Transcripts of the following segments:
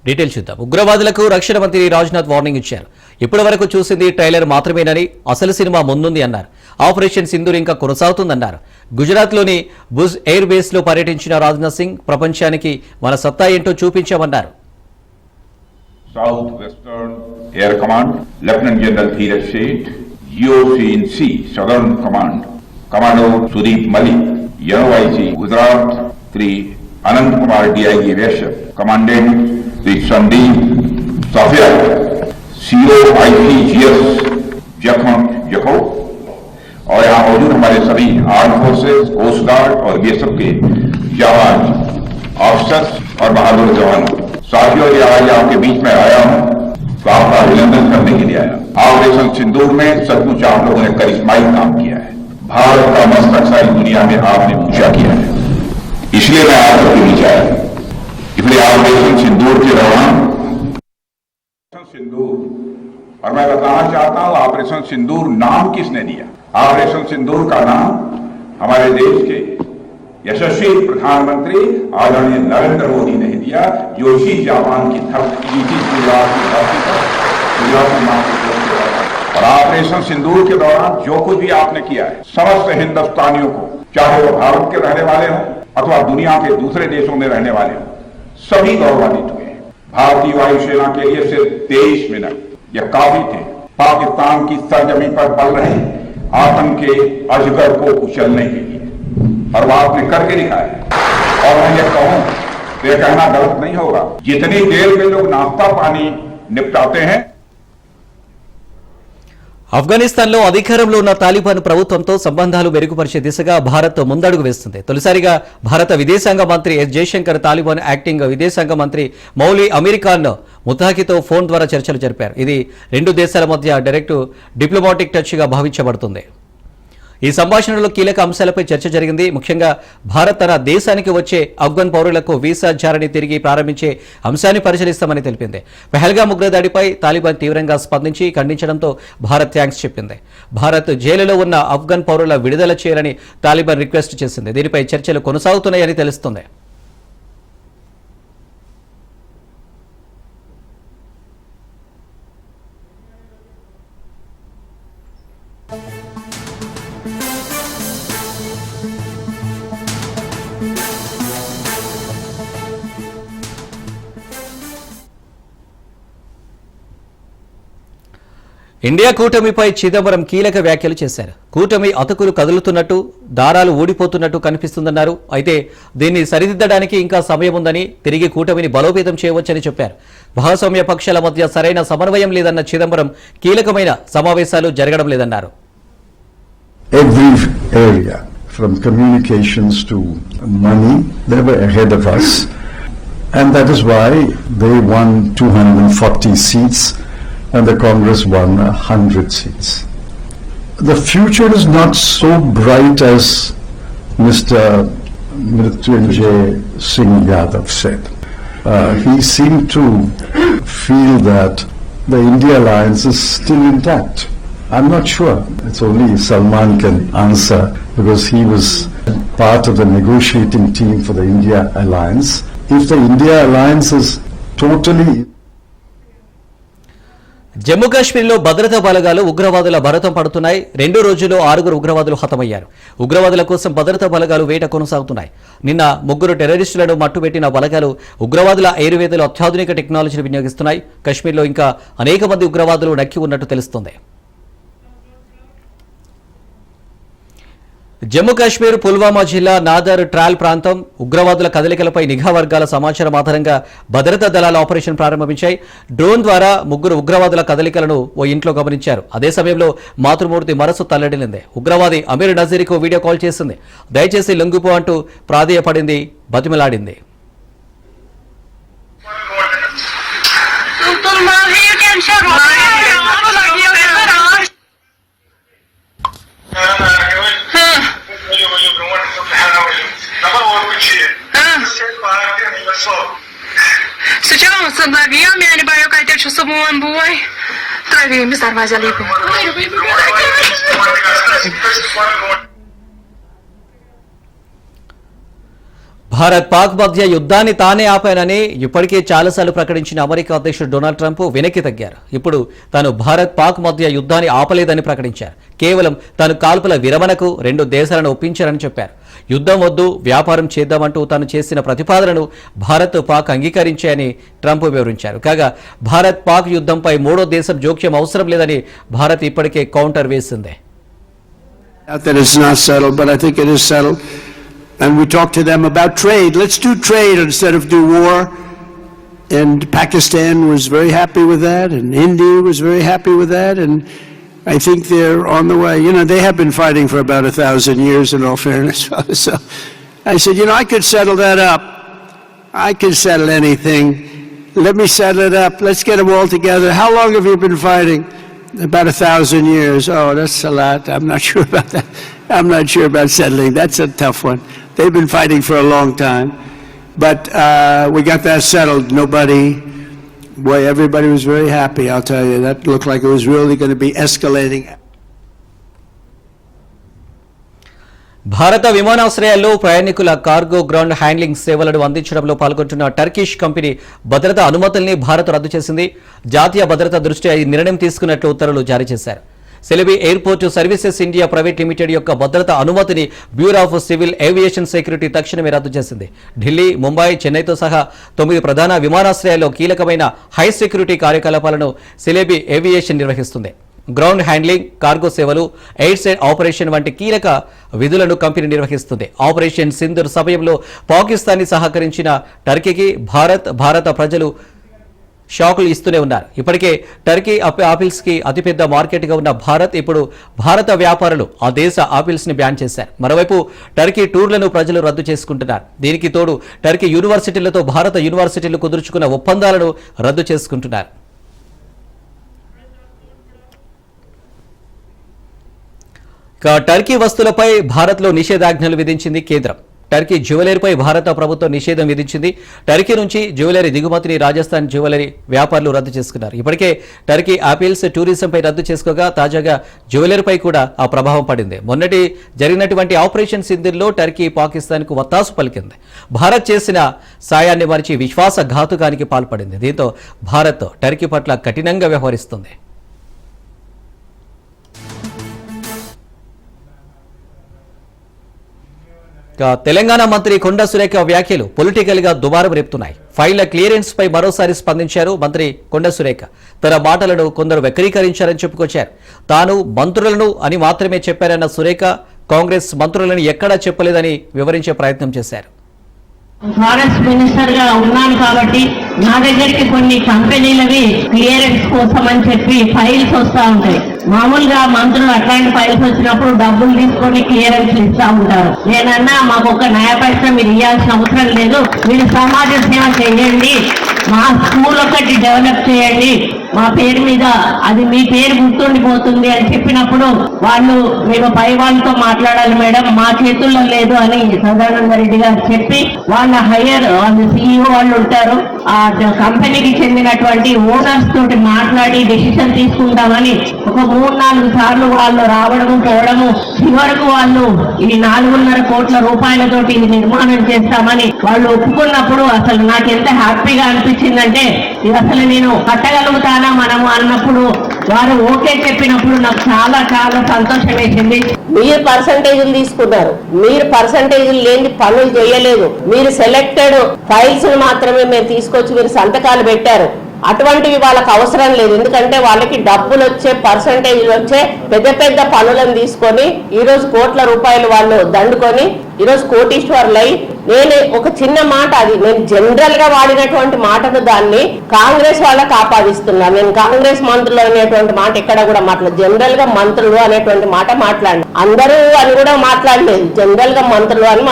Detail చూద్దాం. ఉగ్రవాదులకు రక్షణ మంత్రి రాజ్నాథ్ వార్నింగ్ ఇచ్చారు. ఇప్పటి వరకు చూసింది ట్రైలర్ మాత్రమేనని, అసలు సినిమా ముందుంది అన్నారు. ఆపరేషన్ సింధూర్ ఇంకా కొనసాగుతుందన్నారు. గుజరాత్లోని భుజ్ ఎయిర్ బేస్ లో పర్యటించిన రాజ్నాథ్ సింగ్ ప్రపంచానికి మన సత్తా ఏంటో చూపించామన్నారు. South Western Air Command, Lieutenant General Dheeraj Sheth, GOC Southern Command, Commando Sudeep Malik, NOIC Gujarat, Sri Anand Kumar DIG Vaishya, Commandant Sri Sandeep Safia, COICGS Jakho, और यहाँ मौजूद हमारे सभी आर्म फोर्सेस, कोस्ट गार्ड और BSF के जवान, officers और बहादुर जवान साथियों, ये आज आपके बीच में आया हूँ तो आपका अभिनंदन करने के लिए आया। ऑपरेशन सिंदूर में सचमुच आप लोगों ने करिश्माई काम किया है। भारत का मस्तक सारी दुनिया में आपने ऊंचा किया है, इसलिए मैं आप सबके बीच आया। इसलिए ऑपरेशन सिंदूर के दौरान सिंदूर, और मैं बताना चाहता हूँ ऑपरेशन सिंदूर नाम किसने दिया? ऑपरेशन सिंदूर का नाम हमारे देश के यशस्वी प्रधानमंत्री आदरणीय नरेंद्र मोदी ने दिया, जो इसी जापान की धरती और ऑपरेशन सिंदूर के दौरान जो कुछ भी आपने किया है, समस्त हिंदुस्तानियों को, चाहे वो भारत के रहने वाले हों अथवा दुनिया के दूसरे देशों में रहने वाले हों, सभी गौरवान्वित हुए हैं। भारतीय वायुसेना के लिए सिर्फ 23 मिनट यह काफी थे पाकिस्तान की सरजमीन पर पल रहे आतंक के अजगर को कुचलने के लिए, और वो आपने करके दिखाया है। और मैं ये कहूं तो ये कहना गलत नहीं होगा, जितनी देर में लोग नाश्ता पानी निपटाते हैं। ఆఫ్ఘనిస్తాన్లో అధికారంలో ఉన్న తాలిబాన్ ప్రభుత్వంతో సంబంధాలు మెరుగుపరిచే దిశగా భారత్ ముందడుగు వేస్తుంది. తొలిసారిగా భారత విదేశాంగ మంత్రి ఎస్ జయశంకర్ తాలిబాన్ యాక్టింగ్ విదేశాంగ మంత్రి మౌలి అమీర్ ఖాన్ ముతాకితో ఫోన్ ద్వారా చర్చలు జరిపారు. ఇది రెండు దేశాల మధ్య డైరెక్ట్ డిప్లొమాటిక్ టచ్ గా భావించబడుతుంది. ఈ సంభాషణలో కీలక అంశాలపై చర్చ జరిగింది. ముఖ్యంగా భారత్ తన దేశానికి వచ్చే ఆఫ్ఘన్ పౌరులకు వీసా జారీని తిరిగి ప్రారంభించే అంశాన్ని పరిశీలిస్తామని తెలిపింది. పహల్గామ్ ఉగ్రదాడిపై తాలిబాన్ తీవ్రంగా స్పందించి ఖండించడంతో భారత్ థ్యాంక్స్ చెప్పింది. భారత్ జైలులో ఉన్న ఆఫ్ఘన్ పౌరుల విడుదల చేయాలని తాలిబాన్ రిక్వెస్ట్ చేసింది. దీనిపై చర్చలు కొనసాగుతున్నాయని తెలుస్తుంది. ఇండియా కూటమిపై చిదంబరం కీలక వ్యాఖ్యలు చేశారు. కూటమి అతుకులు కదులుతున్నట్టు, దారాలు ఊడిపోతున్నట్టు కనిపిస్తుందన్నారు. అయితే దీన్ని సరిదిద్దడానికి ఇంకా సమయం ఉందని, తిరిగి కూటమిని బలోపేతం చేయవచ్చని చెప్పారు. భాగస్వామ్య పక్షాల మధ్య సరైన సమన్వయం లేదన్న చిదంబరం కీలకమైన సమావేశాలు జరగడం లేదన్నారు. Every area from communications to money, they were ahead of us, and that is why they won 240 seats and the Congress won 100 seats. The future is not so bright as Mr. Mrityunjay Singh Yadav said. He seemed to feel that the India alliance is still intact. I'm not sure. It's only Salman can answer, because he was part of the negotiating team for the India alliance. If the India alliance is totally Jammu కాశ్మీర్లో భద్రతా బలగాలు ఉగ్రవాదుల భరతం పడుతున్నాయి. 2 రోజుల్లో 6 ఉగ్రవాదులు హతమయ్యారు. ఉగ్రవాదుల కోసం భద్రతా బలగాలు వేట కొనసాగుతున్నాయి. నిన్న 3 టెర్రరిస్టులను మట్టుబెట్టిన బలగాలు ఉగ్రవాదుల ఎయిర్వేదలో అత్యాధునిక టెక్నాలజీని వినియోగిస్తున్నాయి. కాశ్మీర్లో ఇంకా అనేక మంది ఉగ్రవాదులు నక్కి ఉన్నట్టు తెలుస్తోంది. జమ్మూ కాశ్మీర్ పుల్వామా జిల్లా నాదర్ ట్రాల్ ప్రాంతం ఉగ్రవాదుల కదలికలపై నిఘా వర్గాల సమాచారం ఆధారంగా భద్రతా దళాలు ఆపరేషన్ ప్రారంభించాయి. డ్రోన్ ద్వారా 3 ఉగ్రవాదుల కదలికలను ఓ ఇంట్లో గమనించారు. అదే సమయంలో మాతృమూర్తి మనసు తల్లడిల్లింది. ఉగ్రవాది అమీర్ నజీర్కు వీడియో కాల్ చేసింది. దయచేసి లొంగిపో అంటూ ప్రాధేయపడింది, బతిమలాడింది. భారత్ పాక్ మధ్య యుద్ధాన్ని తానే ఆపానని ఇప్పటికే చాలాసార్లు ప్రకటించిన అమెరికా అధ్యక్షుడు డొనాల్డ్ ట్రంప్ వెనక్కి తగ్గారు. ఇప్పుడు తాను భారత్ పాక్ మధ్య యుద్ధాన్ని ఆపలేదని ప్రకటించారు. కేవలం తాను కాల్పుల విరమణకు రెండు దేశాలను ఒప్పించారని చెప్పారు. యుద్ధం వద్దు, వ్యాపారం చేద్దామంటూ తాను చేసిన ప్రతిపాదనను భారత్ పాక్ అంగీకరించాయని ట్రంప్ వివరించారు. కాగా భారత్ పాక్ యుద్ధంపై మూడో దేశం జోక్యం అవసరం లేదని భారత్ ఇప్పటికే కౌంటర్ వేసింది. That it's not settled, but I think it is settled. And we talked to them about trade. Let's do trade instead of do war. And Pakistan was very happy with that, and India was very happy with that, and I think they're on the way. You know, they have been fighting for about 1,000 years, in all fairness. So I said, you know, I could settle that up. I could settle anything. Let me settle it up. Let's get them all together. How long have you been fighting? About 1,000 years. Oh, that's a lot. I'm not sure about that. I'm not sure about settling. That's a tough one. They've been fighting for a long time. But we got that settled. Boy, everybody was very happy, I'll tell you. That looked like it was really going to be escalating. భారత విమానాశ్రయాల్లో ప్రయాణికుల cargo ground handling సేవలను అందించడంలో పాల్గొంటున్న Turkish company భద్రతా అనుమతుల్ని భారత్ రద్దు చేసింది. జాతీయ భద్రత దృష్ట్యా ఈ నిర్ణయం తీసుకున్నట్లు ఉత్తర్వులు జారీ చేశారు. Celebi airport services India private limited యొక్క భద్రతా అనుమతిని bureau of civil aviation security తక్షణమే రద్దు చేసింది. ఢిల్లీ, ముంబై, చెన్నైతో సహా 9 ప్రధాన విమానాశ్రయాల్లో కీలకమైన హై సెక్యూరిటీ కార్యకలాపాలను సెలబీ ఏవియేషన్ నిర్వహిస్తుంది. గ్రౌండ్ హ్యాండ్లింగ్, కార్గో సేవలు, ఎయిర్ సైడ్ ఆపరేషన్ వంటి కీలక విధులను కంపెనీ నిర్వహిస్తుంది. ఆపరేషన్ సింధూర్ సమయంలో పాకిస్తాన్ని సహకరించిన టర్కీకి భారత ప్రజలు షాకులు ఇస్తూనే ఉన్నారు. ఇప్పటికే టర్కీ ఆపిల్స్ కి అతిపెద్ద మార్కెట్గా ఉన్న భారత్ ఇప్పుడు భారత వ్యాపారులు ఆ దేశ ఆపిల్స్ ని బ్యాన్ చేశారు. మరోవైపు టర్కీ టూర్లను ప్రజలు రద్దు చేసుకుంటున్నారు. దీనికి తోడు టర్కీ యూనివర్సిటీలతో భారత యూనివర్సిటీలు కుదుర్చుకున్న ఒప్పందాలను రద్దు చేసుకుంటున్నారు. టర్కీ వస్తువులపై భారత్లో నిషేధాజ్ఞలు విధించింది కేంద్రం. టర్కీ జ్యువెలరీపై భారత ప్రభుత్వం నిషేధం విధించింది. టర్కీ నుంచి జ్యువెలరీ దిగుమతిని రాజస్థాన్ జ్యువెలరీ వ్యాపారులు రద్దు చేసుకున్నారు. ఇప్పటికే టర్కీ ఆపిల్స్ టూరిజంపై రద్దు చేసుకోగా తాజాగా జ్యువెలరీపై కూడా ఆ ప్రభావం పడింది. మొన్నటి జరిగినటువంటి ఆపరేషన్ సింధూర్లో టర్కీ పాకిస్తాన్కు వత్తాసు పలికింది. భారత్ చేసిన సాయాన్ని మరిచి విశ్వాసఘాతుకానికి పాల్పడింది. దీంతో భారత్ టర్కీ పట్ల కఠినంగా వ్యవహరిస్తుంది. తెలంగాణ మంత్రి కొండా సురేఖ వ్యాఖ్యలు పొలిటికల్ గా దుమారం రేపుతున్నాయి. ఫైళ్ల క్లియరెన్స్ పై మరోసారి స్పందించారు మంత్రి కొండా సురేఖ. తన మాటలను కొందరు వక్రీకరించారని చెప్పుకొచ్చారు. తాను మంత్రులను అని మాత్రమే చెప్పారన్న సురేఖ కాంగ్రెస్ మంత్రులను ఎక్కడా చెప్పలేదని వివరించే ప్రయత్నం చేశారు. ఫారెస్ట్ మినిస్టర్ గా ఉన్నాను కాబట్టి నా దగ్గరికి కొన్ని కంపెనీలవి క్లియరెన్స్ కోసం అని చెప్పి ఫైల్స్ వస్తా ఉంటాయి. మామూలుగా మంత్రులు అట్లాంటి ఫైల్స్ వచ్చినప్పుడు డబ్బులు తీసుకొని క్లియరెన్స్ ఇస్తా ఉంటారు. నేనన్నా మాకు ఒక న్యాయ పైసా మీరు ఇవ్వాల్సిన అవసరం లేదు, మీరు సమాజ సేవ చేయండి, మా స్కూల్ ఒకటి డెవలప్ చేయండి, మా పేరు మీద అది మీ పేరు గుర్తుండిపోతుంది అని చెప్పినప్పుడు వాళ్ళు మేము పై వాళ్ళతో మాట్లాడాలి మేడం, మా చేతుల్లో లేదు అని సదానంద రెడ్డి గారు చెప్పి వాళ్ళ హైయర్ వాళ్ళు CEO వాళ్ళు ఉంటారు, ఆ కంపెనీకి చెందినటువంటి ఓనర్స్ తోటి మాట్లాడి డెసిషన్ తీసుకుంటామని ఒక 3-4 సార్లు వాళ్ళు రావడము పోవడము, చివరకు వాళ్ళు ఈ 4.5 కోట్ల రూపాయలతోటి ఇది నిర్మాణం చేస్తామని వాళ్ళు ఒప్పుకున్నప్పుడు అసలు నాకు ఎంత హ్యాపీగా అనిపించిందంటే ఇది అసలు నేను కట్టగలుగుతానా మనము అన్నప్పుడు వారు ఓకే చెప్పినప్పుడు నాకు చాలా చాలా సంతోషం వేసింది. మీరు పర్సంటేజీలు తీసుకున్నారు, మీరు పర్సంటేజీలు లేని పనులు చేయలేదు, మీరు సెలెక్టెడ్ ఫైల్స్ మాత్రమే మీరు తీసుకొచ్చి మీరు సంతకాలు పెట్టారు. అటువంటివి వాళ్ళకి అవసరం లేదు. ఎందుకంటే వాళ్ళకి డబ్బులు వచ్చే పర్సంటేజ్లు వచ్చే పెద్ద పెద్ద పనులను తీసుకొని ఈరోజు కోట్ల రూపాయలు వాళ్ళు దండుకొని ఈరోజు కోటీశ్వర్లై నేను ఒక చిన్న మాట, అది నేను జనరల్ గా వాడినటువంటి మాటను దాన్ని కాంగ్రెస్ వాళ్ళకి ఆపాదిస్తున్నాను. నేను కాంగ్రెస్ మంత్రులు అనేటువంటి మాట ఎక్కడ కూడా మాట్లాడలేదు. జనరల్ గా మంత్రులు అనేటువంటి మాట మాట్లాడిన అందరూ అని కూడా మాట్లాడలేదు. జనరల్ గా మంత్రులు అని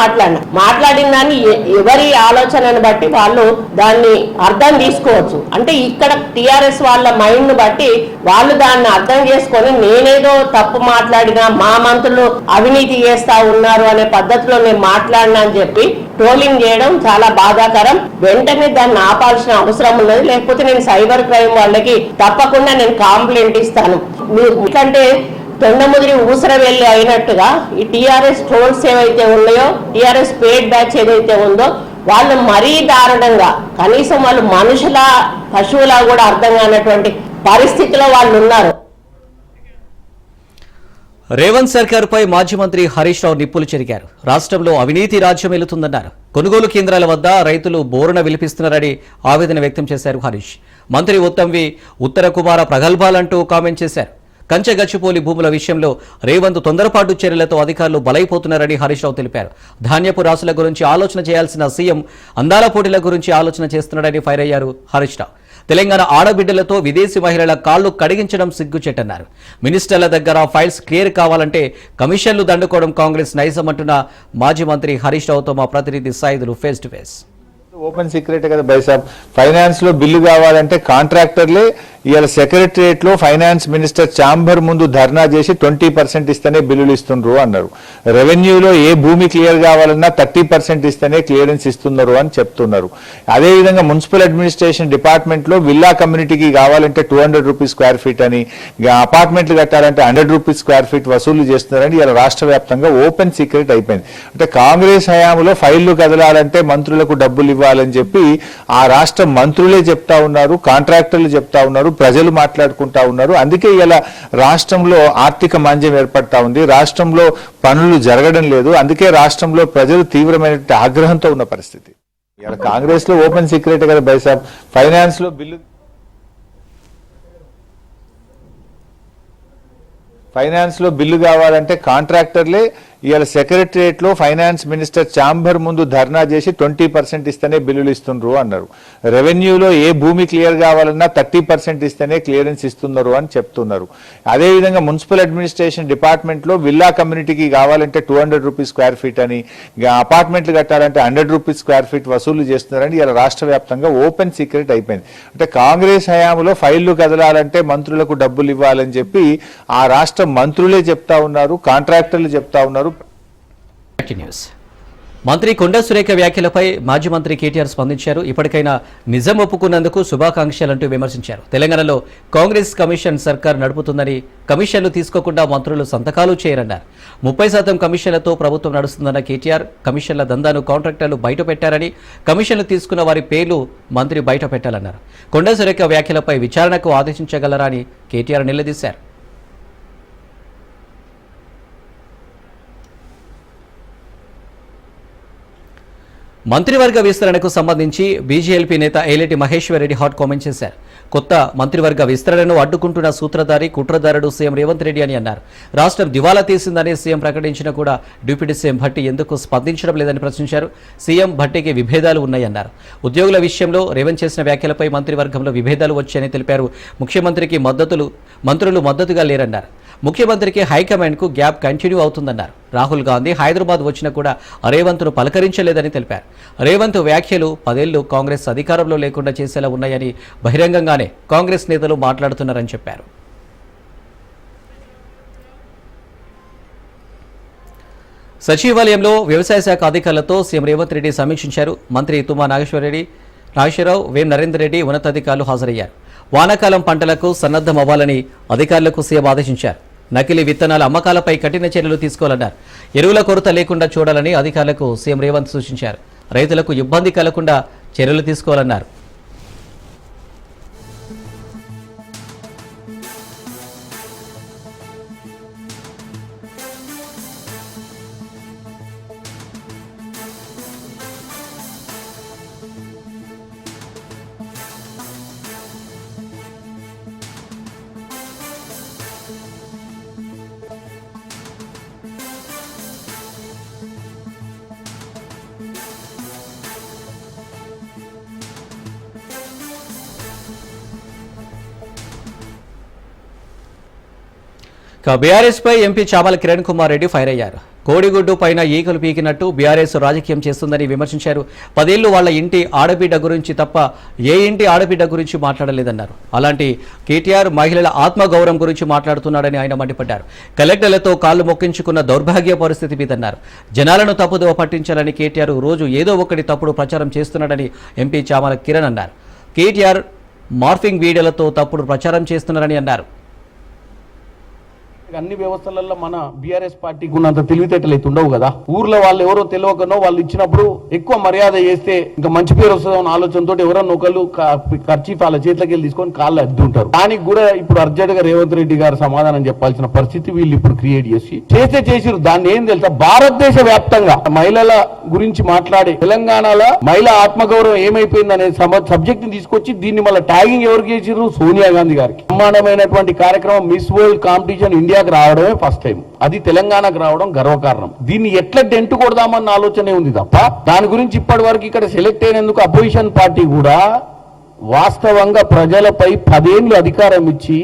మాట్లాడిన దాన్ని ఎవరి ఆలోచనను బట్టి వాళ్ళు దాన్ని అర్థం తీసుకోవచ్చు. అంటే ఇక్కడ టిఆర్ఎస్ వాళ్ళ మైండ్ ను బట్టి వాళ్ళు దాన్ని అర్థం చేసుకొని నేనేదో తప్పు మాట్లాడినా మా మంత్రులు అవినీతి చేస్తా ఉన్నారు అనే పద్ధతిలో నేను మాట్లాడినా అని చెప్పి ట్రోలింగ్ చేయడం చాలా బాధాకరం. వెంటనే దాన్ని ఆపాల్సిన అవసరం ఉన్నది. లేకపోతే నేను సైబర్ క్రైమ్ వాళ్ళకి తప్పకుండా నేను కంప్లైంట్ ఇస్తాను. ఎందుకంటే తొండముదిరి ఊసర వెళ్ళి అయినట్టుగా ఈ టీఆర్ఎస్ ట్రోల్స్ ఏవైతే ఉన్నాయో, టీఆర్ఎస్ పేడ్ బ్యాచ్ ఏదైతే ఉందో వాళ్ళు మరీ దారుణంగా, కనీసం వాళ్ళు మనుషుల పశువులా కూడా అర్థం కానటువంటి పరిస్థితిలో వాళ్ళు ఉన్నారు. రేవంత్ సర్కారుపై మాజీ మంత్రి హరీష్ రావు నిప్పులు చెరిగారు. రాష్ట్రంలో అవినీతి రాజ్యం వెళుతుందన్నారు. కొనుగోలు కేంద్రాల వద్ద రైతులు బోరున విలిపిస్తున్నారని ఆవేదన వ్యక్తం చేశారు హరీష్. మంత్రి ఉత్తమ్వి ఉత్తర కుమార ప్రగల్భాలంటూ కామెంట్ చేశారు. కంచెగచ్చిపోలి భూముల విషయంలో రేవంత్ తొందరపాటు చర్యలతో అధికారులు బలైపోతున్నారని హరీష్ రావు తెలిపారు. ధాన్యపు రాసుల గురించి ఆలోచన చేయాల్సిన సీఎం అందాల పోటీల గురించి ఆలోచన చేస్తున్నాడని ఫైర్ అయ్యారు హరీష్ రావు. తెలంగాణ ఆడబిడ్డలతో విదేశీ మహిళల కాళ్లు కడిగించడం సిగ్గుచేటన్నారు. మినిస్టర్ల దగ్గర ఫైల్స్ క్లియర్ కావాలంటే కమిషన్లు దండుకోవడం కాంగ్రెస్ నైజమంటున్న మాజీ మంత్రి హరీష్ రావుతో మా ప్రతినిధి సాయిదులు face to face. Open secret కదా బైసాబ్. ఫైనాన్స్ లో బిల్లు కావాలంటే కాంట్రాక్టర్లే ఇవాళ సెక్రటరియట్ లో ఫైనాన్స్ మినిస్టర్ ఛాంబర్ ముందు ధర్నా చేసి 20% ఇస్తేనే బిల్లులు ఇస్తుండ్రు అన్నారు. రెవెన్యూలో ఏ భూమి క్లియర్ కావాలన్నా 30% ఇస్తేనే క్లియరెన్స్ ఇస్తున్నారు అని చెప్తున్నారు. అదేవిధంగా మున్సిపల్ అడ్మినిస్ట్రేషన్ డిపార్ట్మెంట్ లో విల్లా కమ్యూనిటీకి కావాలంటే 200 రూపీస్ స్క్వేర్ ఫీట్ అని, అపార్ట్మెంట్లు కట్టాలంటే 100 రూపీస్ స్క్వేర్ ఫీట్ వసూలు చేస్తున్నారని ఇలా రాష్ట్ర వ్యాప్తంగా ఓపెన్ సీక్రెట్ అయిపోయింది. అంటే కాంగ్రెస్ హయాంలో ఫైళ్లు కదలాలంటే మంత్రులకు డబ్బులు ఇవ్వాలని చెప్పి ఆ రాష్ట్ర మంత్రులే చెప్తా ఉన్నారు, కాంట్రాక్టర్లు చెప్తా ఉన్నారు, ప్రజలు మాట్లాడుకుంటా ఉన్నారు. అందుకే ఇలా రాష్ట్రంలో ఆర్థిక మాంద్యం ఏర్పడతా ఉంది, రాష్ట్రంలో పనులు జరగడం లేదు. అందుకే రాష్ట్రంలో ప్రజలు తీవ్రమైన ఆగ్రహంతో ఉన్న పరిస్థితి. ఇలా కాంగ్రెస్ లో ఓపెన్ సీక్రెట్ కదా బైసాబ్. ఫైనాన్స్ లో బిల్లు కావాలంటే కాంట్రాక్టర్లే ఇవాళ సెక్రటరియట్ లో ఫైనాన్స్ మినిస్టర్ ఛాంబర్ ముందు ధర్నా చేసి 20% ఇస్తేనే బిల్లులు ఇస్తుండ్రు అన్నారు. రెవెన్యూలో ఏ భూమి క్లియర్ కావాలన్నా 30% ఇస్తేనే క్లియరెన్స్ ఇస్తున్నారు అని చెప్తున్నారు. అదేవిధంగా మున్సిపల్ అడ్మినిస్ట్రేషన్ డిపార్ట్మెంట్ లో విల్లా కమ్యూనిటీకి కావాలంటే 200 రూపీస్ స్క్వేర్ ఫీట్ అని, అపార్ట్మెంట్లు కట్టాలంటే 100 రూపీస్ స్క్వేర్ ఫీట్ వసూలు చేస్తున్నారని ఇలా రాష్ట్ర వ్యాప్తంగా ఓపెన్ సీక్రెట్ అయిపోయింది. అంటే కాంగ్రెస్ హయాంలో ఫైళ్లు కదలాలంటే మంత్రులకు డబ్బులు ఇవ్వాలని చెప్పి ఆ రాష్ట్ర మంత్రులే చెప్తా ఉన్నారు, కాంట్రాక్టర్లు చెప్తా ఉన్నారు. న్యూస్. మంత్రి కొండా సురేఖ వ్యాఖ్యలపై మాజీ మంత్రి కేటీఆర్ స్పందించారు. ఇప్పటికైనా నిజం ఒప్పుకున్నందుకు శుభాకాంక్షలంటూ విమర్శించారు. తెలంగాణలో కాంగ్రెస్ కమిషన్ సర్కార్ నడుపుతుందని, కమిషన్లు తీసుకోకుండా మంత్రులు సంతకాలు చేయరన్నారు. 30% కమిషన్లతో ప్రభుత్వం నడుస్తుందన్న కేటీఆర్ కమిషన్ల దందాను కాంట్రాక్టర్లు బయటపెట్టారని, కమిషన్లు తీసుకున్న వారి పేర్లు మంత్రి బయట పెట్టాలన్నారు. కొండా సురేఖ వ్యాఖ్యలపై విచారణకు ఆదేశించగలరా అని కేటీఆర్ నిలదీశారు. మంత్రివర్గ విస్తరణకు సంబంధించి బీజేఎల్పీ నేత ఏలేటి మహేశ్వర్ రెడ్డి హాట్ కామెంట్ చేశారు. కొత్త మంత్రివర్గ విస్తరణను అడ్డుకుంటున్న సూత్రధారి, కుట్రదారుడు సీఎం రేవంత్ రెడ్డి అని అన్నారు. రాష్ట్రం దివాలా తీసిందని సీఎం ప్రకటించినా కూడా డిప్యూటీ సీఎం భట్టి ఎందుకు స్పందించడం లేదని ప్రశ్నించారు. సీఎం భట్టికి విభేదాలు ఉన్నాయన్నారు. ఉద్యోగుల విషయంలో రేవంత్ చేసిన వ్యాఖ్యలపై మంత్రివర్గంలో విభేదాలు వచ్చాయని తెలిపారు. ముఖ్యమంత్రికి మంత్రులు మద్దతుగా లేరన్నారు. ముఖ్యమంత్రికి హైకమాండ్కు గ్యాప్ కంటిన్యూ అవుతుందన్నారు. రాహుల్ గాంధీ హైదరాబాద్ వచ్చినా కూడా రేవంత్ను పలకరించలేదని తెలిపారు. రేవంత్ వ్యాఖ్యలు 10 ఏళ్లు కాంగ్రెస్ అధికారంలో లేకుండా చేసేలా ఉన్నాయని బహిరంగంగానే కాంగ్రెస్ నేతలు మాట్లాడుతున్నారని చెప్పారు. సచివాలయంలో వ్యవసాయ శాఖ అధికారులతో సీఎం రేవంత్ రెడ్డి సమీక్షించారు. మంత్రి తుమ్మా నాగేశ్వరరావు, వేం నరేందర్ రెడ్డి ఉన్నతాధికారులు హాజరయ్యారు. వానాకాలం పంటలకు సన్నద్ధం అవ్వాలని అధికారులకు సీఎం ఆదేశించారు. నకిలీ విత్తనాల అమ్మకాలపై కఠిన చర్యలు తీసుకోవాలన్నారు. ఎరువుల కొరత లేకుండా చూడాలని అధికారులకు సీఎం రేవంత్ సూచించారు. రైతులకు ఇబ్బంది కలగకుండా చర్యలు తీసుకోవాలన్నారు. బీఆర్ఎస్ పై ఎంపీ చామల కిరణ్ కుమార్ రెడ్డి ఫైర్ అయ్యారు. కోడిగుడ్డు పైన ఈకలు పీకినట్టు బీఆర్ఎస్ రాజకీయం చేస్తుందని విమర్శించారు. 10 ఏళ్లు వాళ్ల ఇంటి ఆడబిడ్డ గురించి తప్ప ఏ ఇంటి ఆడబిడ్డ గురించి మాట్లాడలేదన్నారు. అలాంటి కేటీఆర్ మహిళల ఆత్మగౌరవం గురించి మాట్లాడుతున్నాడని ఆయన మండిపడ్డారు. కలెక్టర్లతో కాళ్లు మొక్కించుకున్న దౌర్భాగ్య పరిస్థితి మీదన్నారు. జనాలను తప్పుదోవ పట్టించాలని కేటీఆర్ రోజు ఏదో ఒకటి తప్పుడు ప్రచారం చేస్తున్నాడని ఎంపీ చామల కిరణ్ అన్నారు. కేటీఆర్ మార్ఫింగ్ వీడియోలతో తప్పుడు ప్రచారం చేస్తున్నారని అన్నారు. అన్ని వ్యవస్థలలో మన బీఆర్ఎస్ పార్టీకి ఉన్నంత తెలివితేటలు అయితే ఉండవు కదా. ఊర్లో వాళ్ళు ఎవరో తెలియకనో వాళ్ళు ఇచ్చినప్పుడు ఎక్కువ మర్యాద చేస్తే ఇంకా మంచి పేరు వస్తుందన్న ఆలోచనతో ఎవరన్నా ఒకళ్ళు ఖర్చు వాళ్ళ చేతిలోకి వెళ్ళి తీసుకొని కాళ్ళు అడ్డుంటారు. దానికి కూడా ఇప్పుడు అర్జెంట్ గా రేవంత్ రెడ్డి గారు సమాధానం చెప్పాల్సిన పరిస్థితి వీళ్ళు ఇప్పుడు క్రియేట్ చేసిరు. దాన్ని ఏం తెలుసా, భారతదేశ వ్యాప్తంగా మహిళల గురించి మాట్లాడే తెలంగాణలో మహిళా ఆత్మగౌరవం ఏమైపోయింది అనే సబ్జెక్ట్ ని తీసుకొచ్చి దీన్ని మళ్ళీ ట్యాగింగ్ ఎవరికి చేసిర్రు, సోనియా గాంధీ గారికి. బ్రహ్మాండమైనటువంటి కార్యక్రమం మిస్ వరల్డ్ కాంపిటీషన్ ఇండియాకి రావడమే ఫస్ట్ టైం, అది తెలంగాణకు రావడం గర్వకారణం. దీన్ని ఎట్లా డెంటు కొడదామన్న ఆలోచనే ఉంది తప్ప దాని గురించి ఇప్పటి వరకు ఇక్కడ సెలెక్ట్ అయినందుకు అపోజిషన్ పార్టీ కూడా వాస్తవంగా ప్రజలపై 10 ఏళ్ళు అధికారం ఇచ్చి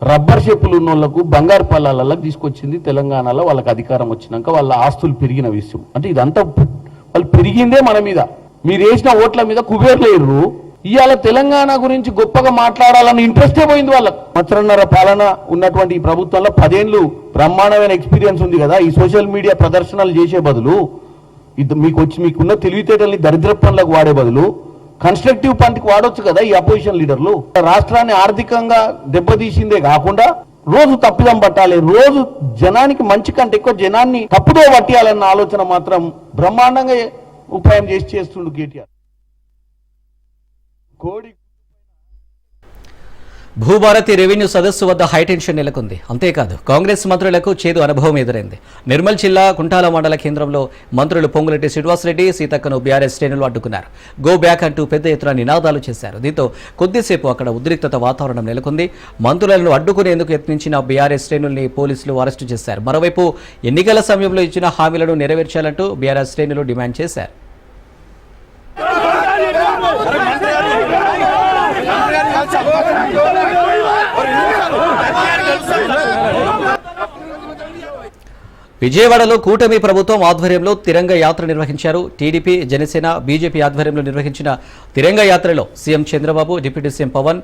రబ్బర్ షెప్పులు ఉన్న వాళ్ళకు బంగారు పల్లాలలో తీసుకొచ్చింది తెలంగాణలో. వాళ్ళకి అధికారం వచ్చినాక వాళ్ళ ఆస్తులు పెరిగిన విషయం అంటే ఇదంతా వాళ్ళు పెరిగిందే మన మీద. మీరు వేసిన ఓట్ల మీద కుబేర్లేరు. ఇవాళ తెలంగాణ గురించి గొప్పగా మాట్లాడాలని ఇంట్రెస్టే పోయింది వాళ్ళకు. 1.5 పాలన ఉన్నటువంటి ఈ ప్రభుత్వంలో 10 ఏళ్ళు బ్రహ్మాండమైన ఎక్స్పీరియన్స్ ఉంది కదా. ఈ సోషల్ మీడియా ప్రదర్శనలు చేసే బదులు మీకున్న తెలివితేటల్ని దరిద్ర పనులకు వాడే బదులు కన్స్ట్రక్టివ్ పంటికి వాడొచ్చు కదా ఈ అపోజిషన్ లీడర్లు. రాష్ట్రాన్ని ఆర్థికంగా దెబ్బతీసిందే కాకుండా రోజు తప్పిదం పట్టాలి, రోజు జనానికి మంచి కంటే ఎక్కువ జనాన్ని తప్పుదో పట్టియాలన్న ఆలోచన మాత్రం బ్రహ్మాండంగా ఉపాయం చేస్తుండు కేటీఆర్. కోడి భూభారతి రెవెన్యూ సదస్సు వద్ద హైటెన్షన్ నెలకొంది. అంతేకాదు కాంగ్రెస్ మంత్రులకు చేదు అనుభవం ఎదురైంది. నిర్మల్ జిల్లా కుంటాల మండల కేంద్రంలో మంత్రులు పొంగులెట్టి శ్రీనివాసరెడ్డి, సీతక్కను బీఆర్ఎస్ శ్రేణులు అడ్డుకున్నారు. గో బ్యాక్ అంటూ పెద్ద ఎత్తున నినాదాలు చేశారు. దీంతో కొద్దిసేపు అక్కడ ఉద్రిక్తత వాతావరణం నెలకొంది. మంత్రులను అడ్డుకునేందుకు యత్నించిన బీఆర్ఎస్ శ్రేణుల్ని పోలీసులు అరెస్టు చేశారు. మరోవైపు ఎన్నికల సమయంలో ఇచ్చిన హామీలను నెరవేర్చాలంటూ బీఆర్ఎస్ శ్రేణులు డిమాండ్ చేశారు. విజయవాడలో కూటమి ప్రభుత్వం ఆధ్వర్యంలో తిరంగ యాత్ర నిర్వహించారు. టీడీపీ, జనసేన, బీజేపీ ఆధ్వర్యంలో నిర్వహించిన తిరంగ యాత్రలో CM Chandrababu, deputy CM Pawan,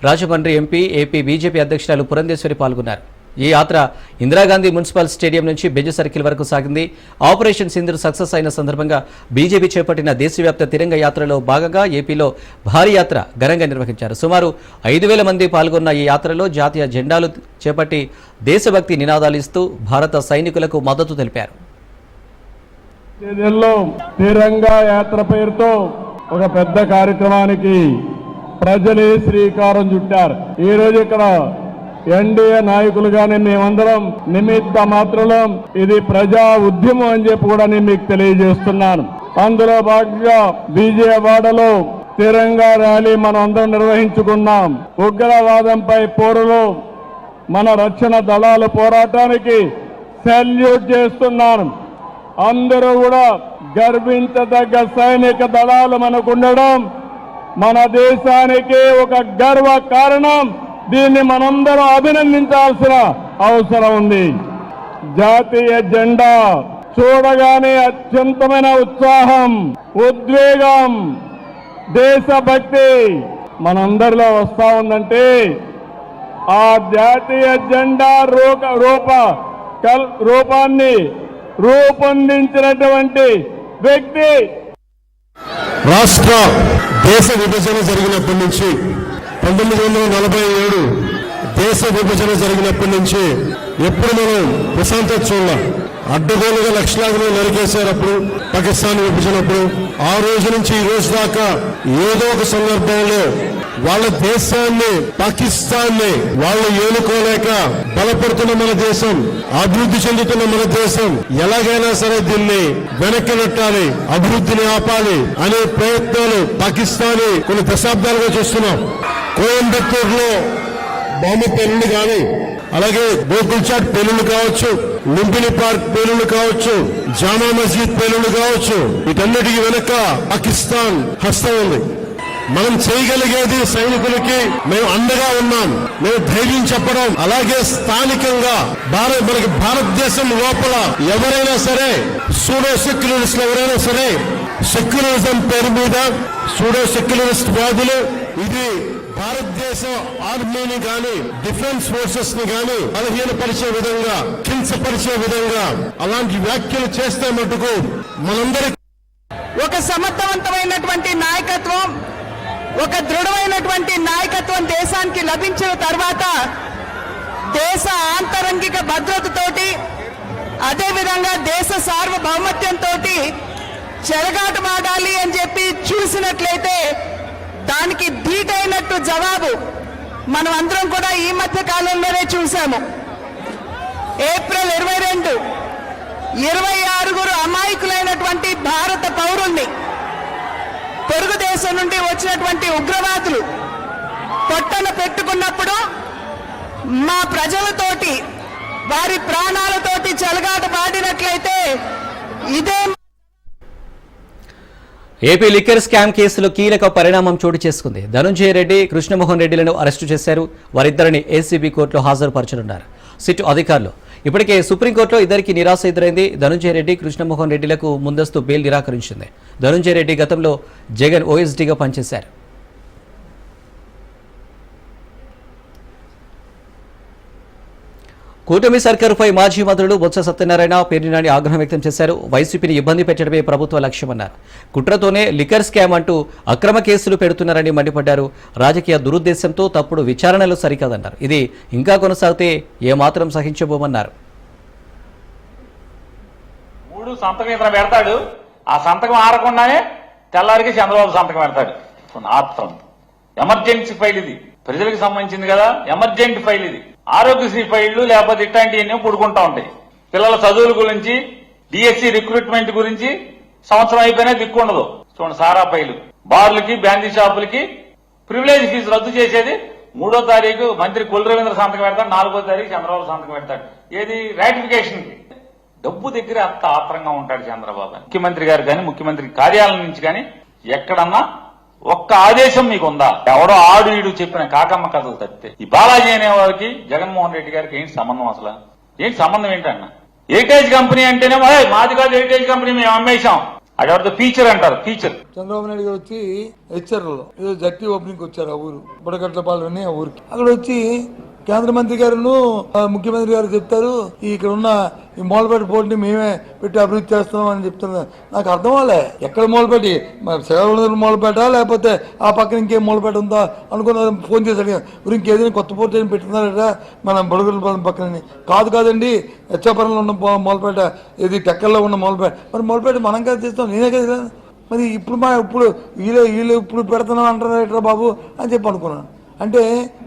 Rajahmundry MP, AP BJP అధ్యక్షురాలు పురంధేశ్వరి పాల్గొన్నారు. ఈ యాత్ర ఇందిరాగాంధీ మున్సిపల్ స్టేడియం నుంచి బెంజ్ సర్కిల్ వరకు సాగింది. ఆపరేషన్ సింధూర్ సక్సెస్ అయిన సందర్భంగా బీజేపీ చేపట్టిన దేశవ్యాప్త తిరంగ యాత్రలో భాగంగా ఏపీలో భారీ యాత్ర ఘనంగా నిర్వహించారు. సుమారు 5,000 మంది పాల్గొన్న ఈ యాత్రలో జాతీయ జెండాలు చేపట్టి దేశభక్తి నినాదాలు ఇస్తూ భారత సైనికులకు మద్దతు తెలిపారు. తిరంగ యాత్ర పేరుతో ఒక పెద్ద కార్యక్రమానికి ప్రజలే శ్రీకారం చుట్టారు. ఈ రోజు ఇక్కడ ఎన్డీఏ నాయకులుగానే మేమందరం నిమిత్త మాత్రం ఇది ప్రజా ఉద్యమం అని చెప్పి కూడా నేను మీకు తెలియజేస్తున్నాను. అందులో భాగంగా విజయవాడలో తిరంగా ర్యాలీ మనం అందరం నిర్వహించుకున్నాం. ఉగ్రవాదంపై పోరులో మన రక్షణ దళాల పోరాటానికి సెల్యూట్ చేస్తున్నాను. అందరూ కూడా గర్వించదగ్గ సైనిక దళాలు మనకుండడం మన దేశానికి ఒక గర్వ కారణం. దీన్ని మనందరం అభినందించాల్సిన అవసరం ఉంది. జాతీయ జెండా చూడగానే అత్యంతమైన ఉత్సాహం, ఉద్వేగం, దేశభక్తి మనందరిలో వస్తా ఉందంటే ఆ జాతీయ జెండా రూపాన్ని రూపొందించినటువంటి వ్యక్తి. రాష్ట్ర దేశ విభజన జరిగినప్పటి నుంచి 1947 దేశ విభజన జరిగినప్పటి నుంచి ఎప్పుడు మనం ప్రశాంతత చూడాలి. అడ్డగోలుగా లక్షలాదిలో నరికేశారు అప్పుడు పాకిస్తాన్ విభజనప్పుడు. ఆ రోజు నుంచి ఈ రోజు దాకా ఏదో ఒక సందర్భంలో వాళ్ళ దేశాన్ని, పాకిస్తాన్ని వాళ్ళు ఏలుకోలేక బలపడుతున్న మన దేశం, అభివృద్ధి చెందుతున్న మన దేశం ఎలాగైనా సరే దీన్ని వెనక్కి నెట్టాలి, అభివృద్ధిని ఆపాలి అనే ప్రయత్నాలు పాకిస్తానీ కొన్ని దశాబ్దాలుగా చూస్తున్నాం. కోయంబత్తూరులో బాంబు పేలుళ్లు కానీ, అలాగే గోకుల్చాట్ పేలుళ్లు కావచ్చు, లుంబిని పార్క్ పేలుళ్లు కావచ్చు, జామా మస్జిద్ పేలుళ్లు కావచ్చు, వీటన్నిటికీ వెనక పాకిస్తాన్ హస్తం ఉంది. మనం చేయగలిగేది సైనికులకి మేము అండగా ఉన్నాం, మేము ధైర్యం చెప్పడం. అలాగే స్థానికంగా మనకి భారతదేశం లోపల ఎవరైనా సరే సూడో సెక్యులరిస్టులు ఎవరైనా సరే సెక్యులరిజం పేరు మీద సూడో సెక్యులరిస్ట్ వాదులు ఇది భారతదేశ ఆర్మీని గాని, డిఫెన్స్ ఫోర్సెస్ ని గాని బలహీనపరిచే విధంగా, కించపరిచే విధంగా అలాంటి వ్యాఖ్యలు చేస్తే మటుకు మనందరి ఒక సమర్థవంతమైనటువంటి నాయకత్వం, ఒక దృఢమైనటువంటి నాయకత్వం దేశానికి లభించిన తర్వాత దేశ ఆంతరంగిక భద్రతతోటి అదేవిధంగా దేశ సార్వభౌమత్యంతో చెలగాటమాడాలి అని చెప్పి చూసినట్లయితే దానికి ధీటైనట్టు జవాబు మనం అందరం కూడా ఈ మధ్య కాలంలోనే చూసాము. ఏప్రిల్ 22 26 అమాయకులైనటువంటి భారత పౌరుల్ని పొరుగు దేశం నుండి వచ్చినటువంటి ఉగ్రవాదులు పొట్టన పెట్టుకున్నప్పుడు మా ప్రజలతోటి వారి ప్రాణాలతోటి చెలగాట పాడినట్లయితే ఇదే. ఏపీ లిక్కర్ స్కామ్ కేసులో కీలక పరిణామం చోటు చేసుకుంది. ధనుంజయ రెడ్డి, కృష్ణమోహన్ రెడ్డిలను అరెస్టు చేశారు. వారిద్దరిని ఏసీబీ కోర్టులో హాజరుపరచనున్నారు సిట్ అధికారులు. ఇప్పటికే సుప్రీంకోర్టులో ఇద్దరికి నిరాశ ఎదురైంది. ధనుంజయ రెడ్డి, కృష్ణమోహన్ రెడ్డిలకు ముందస్తు బెయిల్ నిరాకరించింది. ధనుంజయ రెడ్డి గతంలో జగన్ ఓఎస్డీగా పనిచేశారు. కూటమి సర్కారుపై మాజీ మంత్రులు బొత్స సత్యనారాయణ, పేర్ని నాని ఆగ్రహం వ్యక్తం చేశారు. వైసీపీని ఇబ్బంది పెట్టడమే ప్రభుత్వ లక్ష్యమన్నారు. కుట్రతోనే లిక్కర్ స్కామ్ అంటూ అక్రమ కేసులు పెడుతున్నారని మండిపడ్డారు. రాజకీయ దురుద్దేశంతో తప్పుడు విచారణలు సరికాదన్నారు. ఇది ఇంకా కొనసాగితే ఏమాత్రం సహించబోమన్నారు. 3 సంతకం ఇతను పెడతాడు, ఆ సంతకం ఆరకుండానే తెల్లారికి చంద్రబాబు సంతకం పెడతాడు. ఆత్రం ఎమర్జెన్సీ ఫైల్ ఇది, ప్రజలకు సంబంధించింది కదా, ఎమర్జెంట్ ఫైల్ ఇది. ఆరోగ్యశ్రీ ఫైళ్లు లేకపోతే ఇట్లాంటివన్నీ పుడుకుంటా ఉంటాయి. పిల్లల చదువుల గురించి, డిఎస్సి రిక్రూట్మెంట్ గురించి సంవత్సరం అయిపోయినా దిక్కుండదు. చూడండి, సారా ఫైలు, బార్లకి, బ్యాండీ షాపులకి ప్రివిలేజ్ ఫీజు రద్దు చేసేది 3వ తారీఖు మంత్రి కొల్లు రవీంద్ర సంతకం పెడతాడు, 4వ తారీఖు చంద్రబాబు సంతకం పెడతాడు. ఏది రాటిఫికేషన్ కి. డబ్బు దగ్గర అంత ఆత్రంగా ఉంటాడు చంద్రబాబు. ముఖ్యమంత్రి గారు కానీ, ముఖ్యమంత్రి కార్యాలయం నుంచి కానీ ఎక్కడన్నా ఒక్క ఆదేశం మీకుందా? ఎవడో ఆడు ఈడు చెప్పిన కాకమ్మ కథలు తప్పితే ఈ బాలాజీ అనే వారికి జగన్మోహన్ రెడ్డి గారికి ఏంటి సంబంధం? అసలు ఏంటి సంబంధం ఏంటన్నా? హెరిటేజ్ కంపెనీ అంటేనే మాది కాదు హెరిటేజ్ కంపెనీ, మేము అమ్మేశాం. అడెవరితో ఫీచర్ అంటారు, ఫీచర్. చంద్రబాబు నాయుడు గారు వచ్చి హెచ్చర్లో ఏదో జట్టి ఓపెనింగ్ వచ్చారు ఆ ఊరు బుడగట్లపాలని, ఆ ఊరికి. అక్కడ వచ్చి కేంద్ర మంత్రి గారును ముఖ్యమంత్రి గారు చెప్తారు, ఇక్కడ ఉన్న ఈ మూలపేట పోర్టుని మేమే పెట్టి అభివృద్ధి చేస్తున్నాం అని చెప్తున్నారు. నాకు అర్థం అవ్వలే, ఎక్కడ మూలపేట, శ్రీకాకుళం మూలపేట లేకపోతే ఆ పక్కన ఇంకేం మూలపేట ఉందా అనుకున్నారు. ఫోన్ చేసి అడిగారు, ఇంకేదైనా కొత్త పోర్టు ఏం పెట్టున్నారట మన బుడగట్లపాలెం పక్కన. కాదు హెచ్చాపురంలో ఉన్న మూలపేట, ఇది టెక్కల్లో ఉన్న మూలపేట. మరి మూలపేట మనం కదా చేస్తాం, నేనే కదా. మరి ఇప్పుడు వీళ్ళు ఇప్పుడు పెడుతున్నాం అంటారా బాబు అని చెప్పి అనుకున్నాను. అంటే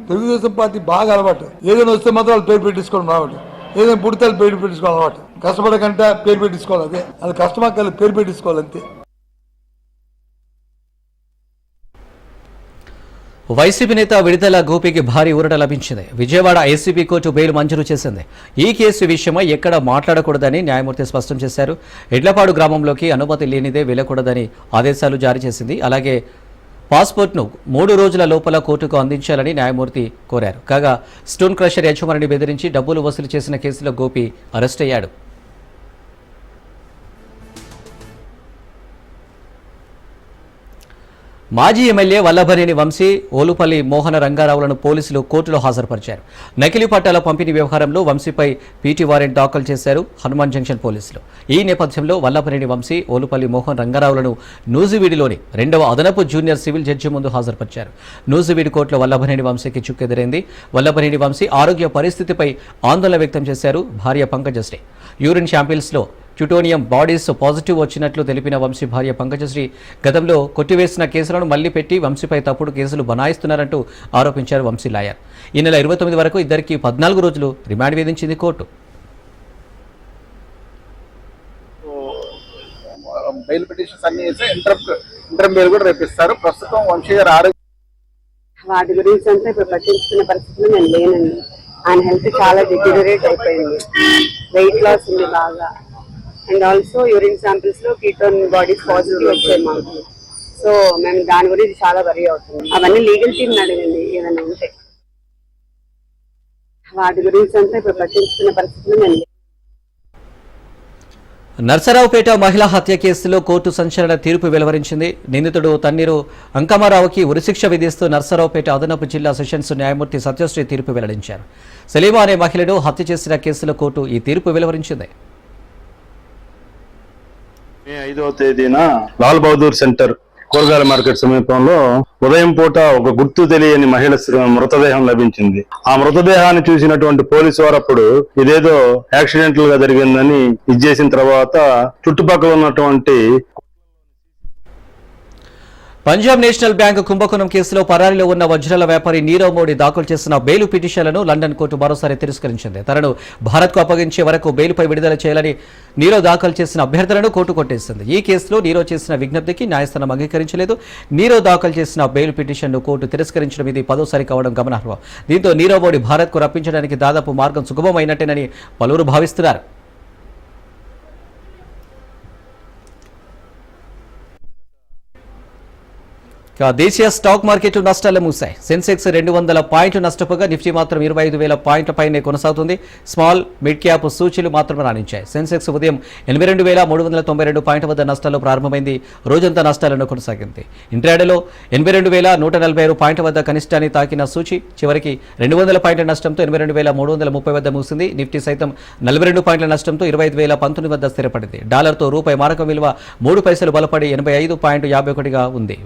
తెలుగుదేశం పార్టీ బాగా అలవాటు, ఏదైనా వస్తే మాత్రం వాళ్ళు పేరు పెట్టించుకోవడం రావట్టు, ఏదైనా పుడితే వాళ్ళు పేరు పెట్టించుకోవాలి అలవాటు. కష్టపడకంటే పేరు పెట్టించుకోవాలి, అదే అది కష్టమక్కలు పేరు పెట్టించుకోవాలి అంతే. వైసీపీ నేత విడుదల గోపికి భారీ ఊరట లభించింది. విజయవాడ ఏసీబీ కోర్టు బెయిల్ మంజూరు చేసింది. ఈ కేసు విషయమై ఎక్కడ మాట్లాడకూడదని న్యాయమూర్తి స్పష్టం చేశారు. ఎడ్లపాడు గ్రామంలోకి అనుమతి లేనిదే వెళ్లకూడదని ఆదేశాలు జారీ చేసింది. అలాగే పాస్పోర్ట్ను 3 రోజుల లోపల కోర్టుకు అందించాలని న్యాయమూర్తి కోరారు. కాగా స్టోన్ క్రషర్ యజమానిని బెదిరించి డబ్బులు వసూలు చేసిన కేసులో గోపి అరెస్ట్ అయ్యాడు. మాజీ ఎమ్మెల్యే వల్లభనేని వంశీ, ఓలుపల్లి మోహన రంగారావులను పోలీసులు కోర్టులో హాజరుపరిచారు. నకిలీ పట్టాల పంపిణీ వ్యవహారంలో వంశీపై పీటీ వారెంట్ దాఖలు చేశారు హనుమాన్ జంక్షన్ పోలీసులు. ఈ నేపథ్యంలో వల్లభనేని వంశీ, ఓలుపల్లి మోహన్ రంగారావులను నూజివీడులోని 2వ అదనపు జూనియర్ సివిల్ జడ్జి ముందు హాజరుపరిచారు. నూజివీడు కోర్టులో వల్లభనేని వంశీకి చుక్కెదురైంది. వల్లభనేని వంశీ ఆరోగ్య పరిస్థితిపై ఆందోళన వ్యక్తం చేశారు భార్య పంకజశ్రీ. యూరిన్ శాంపిల్స్లో ప్యూటోనియం బాడీస్ పాజిటివ్ వచ్చినట్లు తెలిపిన వంశీ భార్య పంకజశ్రీ గతంలో కొట్టివేసిన కేసులను మళ్లీ పెట్టి వంశీపై తప్పుడు కేసులు బనాయిస్తున్నారంటూ ఆరోపించారు వంశీ లాయర్. ఈ నెల 29 వరకు ఇద్దరికి 14 రోజులు రిమాండ్ విధించింది కోర్టు. బెయిల్ పిటిషన్స్ అన్ని ఇంటర్మ్ బెయిల్ కూడా రేపిస్తారు. ప్రస్తుతం వంశీ గారు ఆరోగ్య వాటి గురించి అంతా ఇప్పుడు పట్టించుకునే పరిస్థితిలో నేను లేనండి. ఆయన హెల్త్ చాలా డిటీరియరేట్ అయిపోయింది, వెయిట్ లాస్ ఉంది బాగా, అండ్ ఆల్సో యూరిన్ శాంపిల్స్ లో కీటోన్ బాడీస్ పాజిటివ్ వచ్చాయి మాకు. సో మేము దాని గురించి చాలా వరీ అవుతుంది. అవన్నీ లీగల్ టీమ్ అడగండి ఏదైనా ఉంటే. వాటి గురించి అంతా ఇప్పుడు పట్టించుకునే పరిస్థితిలో నేను. నర్సరావుపేట మహిళా హత్య కేసులో కోర్టు సంచలన తీర్పు వెలువరించింది. నిందితుడు తన్నీరు అంకమారావుకి ఉరిశిక్ష విధిస్తూ నర్సరావుపేట అదనపు జిల్లా సెషన్స్ న్యాయమూర్తి సత్యశ్రీ తీర్పు వెల్లడించారు. సలీమా అనే మహిళను హత్య చేసిన కేసులో కోర్టు ఈ తీర్పు వెలువరించింది. మే 5వ తేదీన లాల్ బహదూర్ సెంటర్ కూరగాయల మార్కెట్ సమీపంలో ఉదయం పూట ఒక గుర్తు తెలియని మహిళ మృతదేహం లభించింది. ఆ మృతదేహాన్ని చూసినటువంటి పోలీసు వారు అప్పుడు ఇదేదో యాక్సిడెంటల్ గా జరిగిందని ఇచ్చేసిన తర్వాత చుట్టుపక్కల ఉన్నటువంటి పంజాబ్ నేషనల్ బ్యాంక్ కుంభకోణం కేసులో పరారీలో ఉన్న వజ్రాల వ్యాపారి నీరవ్ మోడీ దాఖలు చేసిన బెయిల్ పిటిషన్లను లండన్ కోర్టు మరోసారి తిరస్కరించింది. తనను భారత్కు అప్పగించే వరకు బెయిల్పై విడుదల చేయాలని నీరవ్ దాఖలు చేసిన అభ్యర్థనను కోర్టు కొట్టేసింది. ఈ కేసులో నీరవ్ చేసిన విజ్ఞప్తికి న్యాయస్థానం అంగీకరించలేదు. నీరవ్ దాఖలు చేసిన బెయిల్ పిటిషన్ను కోర్టు తిరస్కరించడం ఇది 10వ కావడం గమనార్హం. దీంతో నీరవ్ మోడీ భారత్కు రప్పించడానికి దాదాపు మార్గం సుగమమైనట్టేనని పలువురు భావిస్తున్నారు. దేశీయ స్టాక్ మార్కెట్ నష్టాలు మూశాయి. సెన్సెక్స్ 200 పాయింట్లు నష్టపోగా నిఫ్టీ మాత్రం 25,000 పాయింట్ల పైనే కొనసాగుతుంది. స్మాల్ మిడ్ క్యాప్ సూచీలు మాత్రమే రాణించాయి. సెన్సెక్స్ ఉదయం 82,392 పాయింట్ల వద్ద నష్టాల్లో ప్రారంభమైంది. రోజంతా నష్టాలను కొనసాగింది. ఇంట్రాడేలో 82,146 పాయింట్ల వద్ద కనిష్టాన్ని తాకిన సూచీ చివరికి 200 పాయింట్ల నష్టంతో 82,330 వద్ద మూసింది. నిఫ్టీ సైతం 42 పాయింట్ల నష్టంతో 25,019 వద్ద స్థిరపడింది. డాలర్తో రూపాయి మారకం విలువ 3 పైసలు బలపడి 85.51గా ఉంది.